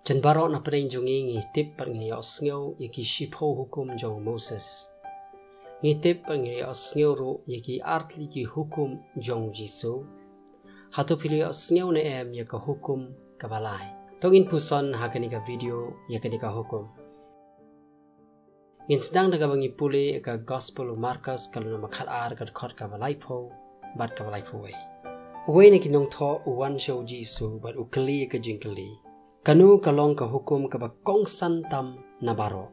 Jan Baroh na pren jongi ngi tip par ngi iohsngew yaki shipho hukum jong Moses. Ngi tip par ngi iohsngew ru yaki artli ki hukum jong Jisu. Hato pili iohsngew na yaka hukum Kaba Lai. Tongin PUSON hakanika video yakanika hukum. Ngin sedang daga bangi puli ka Gospel Marcus kalau nama khalar kad khot Kaba Lai po bat Kaba Lai po wei. Wei na kinong tho uwan show Jisu bat ukli ka jingkali. Kanu kalong ka hukum kaba kong santam na Baroh.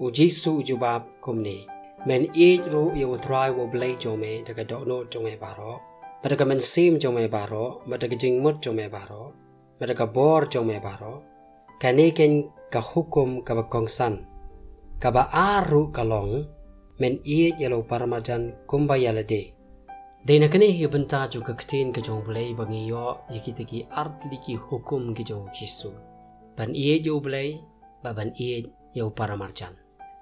U Jisu ujubab kumni. Men ru ya utrai wo Blei jome daga dokno jome Baroh. Madaga men sim jome Baroh. Madaga jingmut jome Baroh. Madaga bor jome Baroh. Kane ken ka hukum kaba kong san. Kaba aru kalong. Men yalo paramajan kumbayalade. Dena kane hi benta ju kaktin ka jong Blei bangi yo yakitaki artli ki hukum ki jong Jisu. Ban yo Blei ba ban yo paramarjan.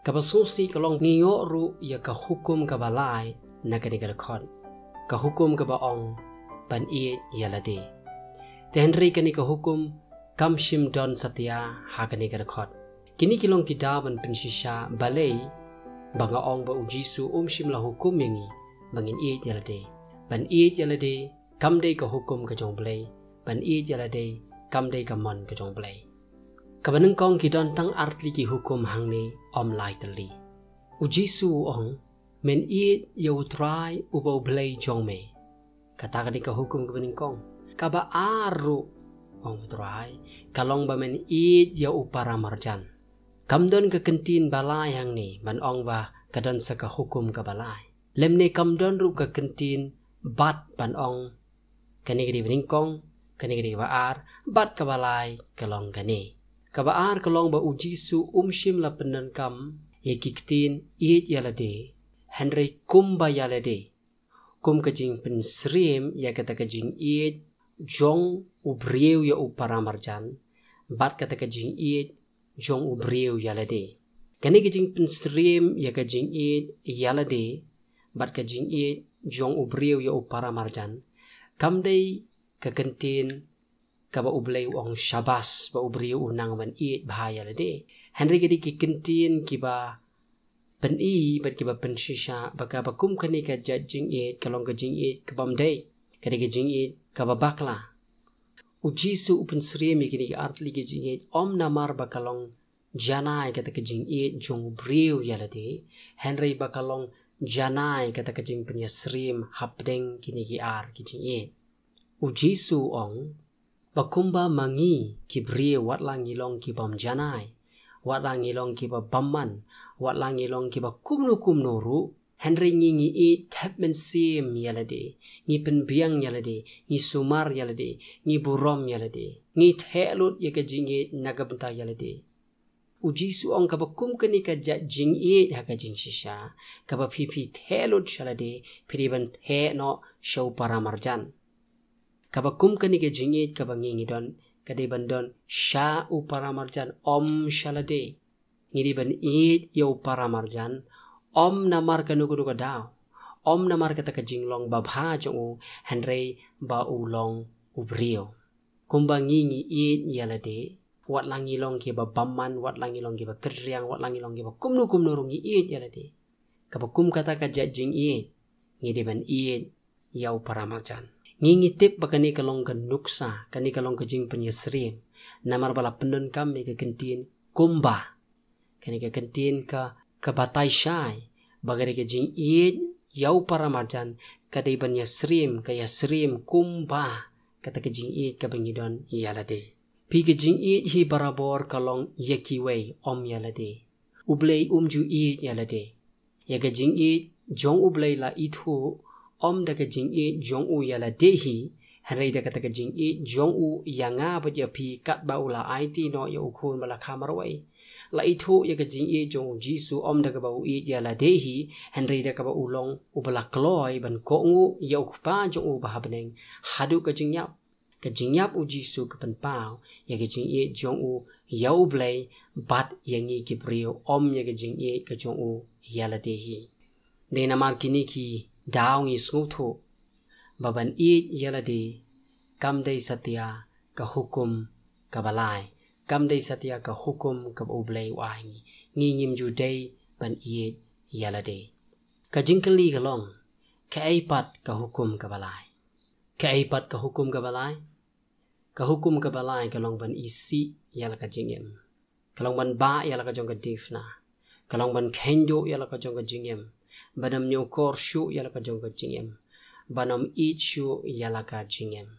Kaba susi kalong ngiyo ru ya ka hukum Kaba Lai na kane ka khot. Ka hukum kaba ong ban yalade. Te Henry kane ka hukum kamshim don satya ha kane ka khot. Kini kilong kitaban pensisya Blei banga ong ba u Jisu shim la hukum yangi bangin yalade. Ban yalade kamde ka hukum ka jong Blei. Ban yalade kamde ka mon ka jong Blei. Kabaneng kong kidon tang artli ki hukum hangni lai tali. U Jisu ong men yo try ubo Blei jong me. Kata ka hukum kabaneng kong. Kaba aru ong try kalong ba men yo upara marjan. Kamdon ka kentin balai hangni ban ong ba kadon sa ka hukum Kaba Lai. Lemne kamdon ru ka kentin bat ban ong kanigri beningkong kanigri baar bat Kaba Lai kalong gane. Kabaar kalong ba u Jisu shim la penan kam yakiktin yalade Henry kumba yalade kum kajing pensrim ya kata kajing jong ubrieu ya uparamarjan bat kata kajing jong ubrieu yalade kani kajing pensrim ya kajing yalade bat kajing jong ubrieu ya uparamarjan kamdei kakentin kaba ublei ong syabas ba ubriu unang ban bahaya lade Henry kedi kikentin kiba pen bat kiba pensisha baka bakum kani ka jajing kalong ka jing kabam dei kedi ka jing kaba bakla u Jisu upen sri mi kini ka artli ka jing om namar bakalong janai kata ka jing jong ubriu yalade Henry bakalong janai kata ka jing penya srim hapdeng kini ki ar ki jing u Jisu ong bakumba mangi kibrie wat langilong kibam janai wat langilong kiba bamman wat langilong kiba kumnu ru Henry ngi tap men sim yalade ngi penbiang yalade ngi sumar yalade ngi burom yalade ngi thelut ya ka jingi nagabenta yalade u Jisu ong kaba kum kani ka jing ha ka jing shisha kaba pipi thelut yalade piriban the no show paramarjan kaba kum kani ke jingit kaba ngingi don kade bandon sha uparamarjan om shalade ngiri ban yo paramarjan om namar kanu kudu daw om namar kata ka jinglong babha jong Henry ba ulong ubrio kumba ngingi yalade wat langilong ke ba bamman wat langilong ke ba kriang wat langilong ke ba kumnu rungi yalade kaba kum kata ka jing ngiri ban yo paramarjan ngingitip bakani kalong ka nuksa kani kalong ka jing penyesrim namar bala penun kam ke kentin kumba kani ka kentin ka batai syai bagari ka jing yau paramarjan kadai penyesrim ka yasrim kumba kata ka jing ka bangidon yalade pi ka jing hi barabor kalong yakiwei om yalade ublei ju yalade ya ka jing jong ublei la ithu om daga jing jong u yala dehi Henry daga taka jing jong u yanga ba ya pi kat ba ula it no ya ukhun bala khamarwai la ithu ya ga jing jong Jisu om daga ba u yala dehi Henry daga ba ulong ubala kloi ban ko ngu ya ukpa jong u ba habneng hadu ka jing yap u Jisu ka pan pau ya ga jing jong u ya u Blei bat yangi kibrio om ya ga jing ka jong u yala dehi de namar kini ki daw ngi snguthu baban yalade kamdei satya ka hukum Kaba Lai kam day satya ka hukum kab Blei wahingi ngim ju day ban iet yala day ka jingkali ka long ka aipat ka hukum Kaba Lai ka aipat ka hukum Kaba Lai ka hukum Kaba Lai ka long ban isi yala ka jingem ka long ban ba yala ka jong ka difna ka long ban kendo yala ka jong ka jingem banam nyokor shu yala ka jong ka jingem banam it shu yala ka jingem